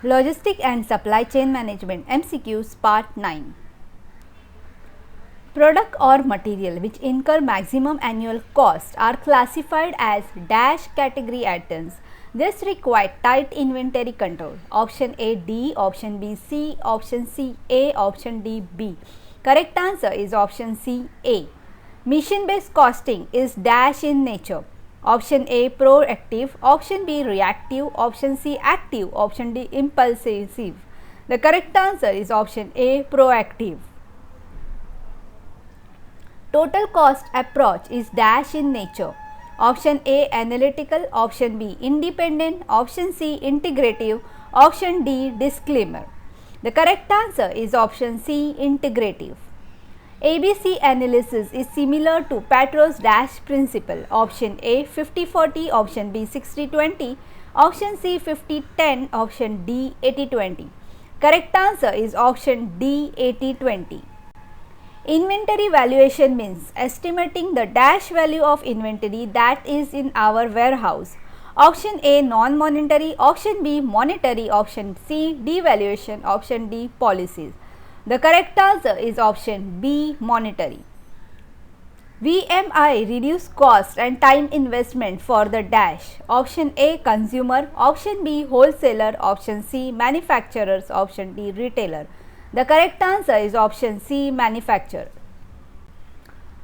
Logistic and Supply Chain Management MCQs Part 9. Product or material which incur maximum annual cost are classified as dash category items. This requires tight inventory control. Option A D, option B C, option C A, option D B. Correct answer is option C A. Mission based costing is dash in nature. Option A proactive, option B reactive, option C active, option D impulsive. The correct answer is option A proactive. Total cost approach is dash in nature. Option A analytical, option B independent, option C integrative, option D disclaimer. The correct answer is option C integrative. ABC analysis is similar to Patro's dash principle. Option A 50-40, option B 60-20, option C 50-10, option D 80-20. Correct answer is option D 80-20. Inventory valuation means estimating the dash value of inventory that is in our warehouse. Option A non-monetary, option B monetary, option C devaluation, option D policies. The correct answer is option B monetary. VMI reduce cost and time investment for the dash. Option A consumer, option B wholesaler, option C manufacturers, option D retailer. The correct answer is option C manufacturer.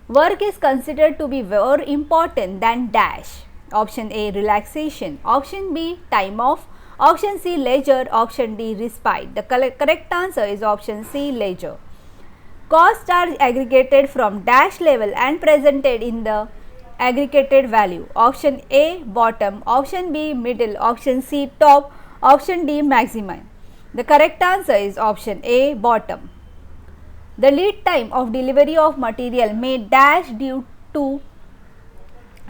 Work is considered to be more important than dash. Option A relaxation, option B time off, option C leisure, option D respite. The correct answer is option C leisure. Costs are aggregated from dash level and presented in the aggregated value. Option A bottom, option B middle, option C top, option D maximum. The correct answer is option A bottom. The lead time of delivery of material may dash due to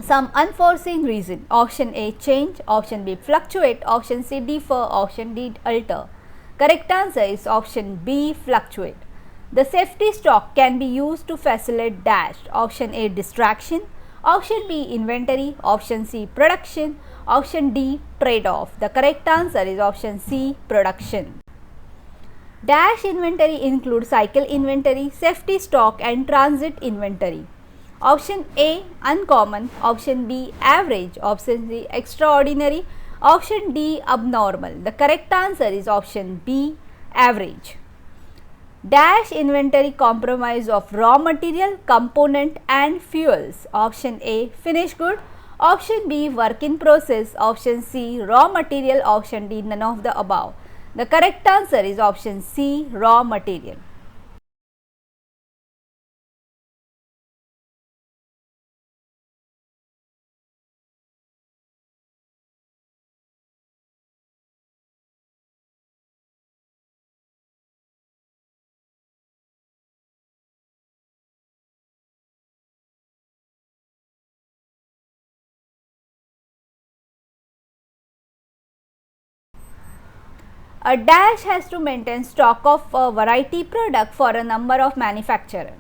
some unforeseen reason. Option A change, option B fluctuate, option C differ, option D alter. Correct answer is option B fluctuate. The safety stock can be used to facilitate dash. Option A distraction, option B inventory, option C production, option D trade-off. The correct answer is option C production. Dash inventory includes cycle inventory, safety stock and transit inventory. Option A uncommon, option B average, option C extraordinary, option D abnormal. The correct answer is option B average. Dash inventory comprise of raw material, component and fuels. Option A finished good, option B work in process, option C raw material, option D none of the above. The correct answer is option C raw material. A dash has to maintain stock of a variety product for a number of manufacturers.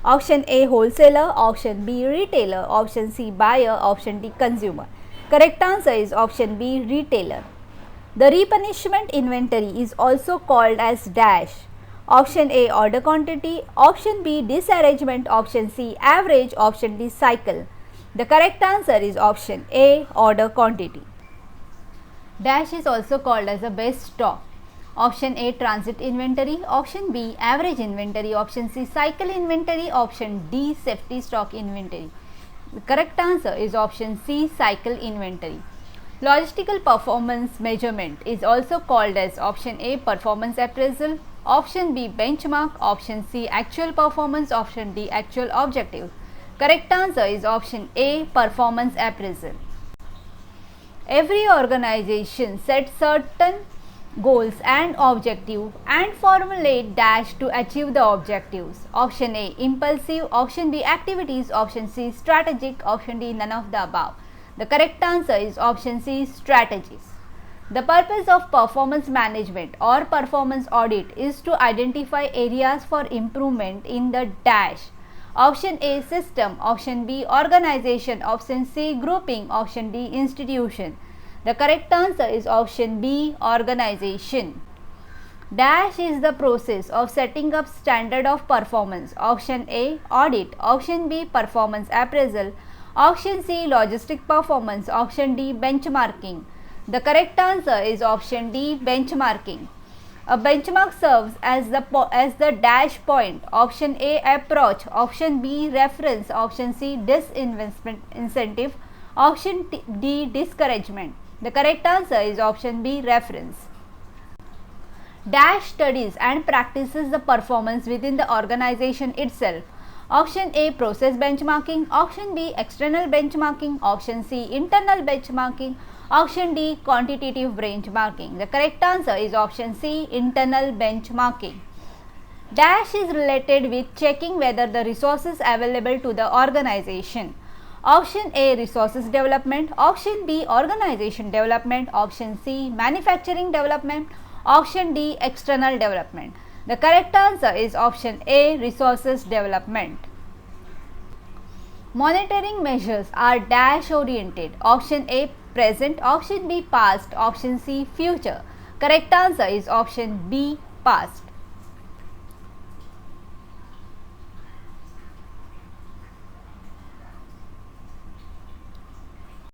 Option A wholesaler, option B retailer, option C buyer, option D consumer. Correct answer is option B retailer. The replenishment inventory is also called as dash. Option A order quantity, option B disarrangement, option C average, option D cycle. The correct answer is option A order quantity. Dash is also called as a base stock. Option A transit inventory, option B average inventory, option C cycle inventory, option D safety stock inventory. The correct answer is option C cycle inventory. Logistical performance measurement is also called as option A performance appraisal, option B benchmark, option C actual performance, option D actual objective. Correct answer is option A performance appraisal. Every organization sets certain goals and objectives and formulate dash to achieve the objectives. Option A impulsive, option B activities, option C strategic, option D none of the above. The correct answer is option C strategies. The purpose of performance management or performance audit is to identify areas for improvement in the dash. Option A system, option B organization, option C grouping, option D institution. The correct answer is option B, organization. Dash is the process of setting up standard of performance. Option A, audit. Option B, performance appraisal. Option C, logistic performance. Option D, benchmarking. The correct answer is option D, benchmarking. A benchmark serves as the dash point. Option A, approach. Option B, reference. Option C, disinvestment incentive. Option D, discouragement. The correct answer is option B, reference. Dash studies and practices the performance within the organization itself. Option A, process benchmarking. Option B, external benchmarking. Option C, internal benchmarking. Option D, quantitative benchmarking. The correct answer is option C, internal benchmarking. Dash is related with checking whether the resources available to the organization. Option A, resources development. Option B, organization development. Option C, manufacturing development. Option D, external development. The correct answer is option A, resources development. Monitoring measures are dash oriented. Option A, present. Option B, past. Option C, future. Correct answer is option B, past.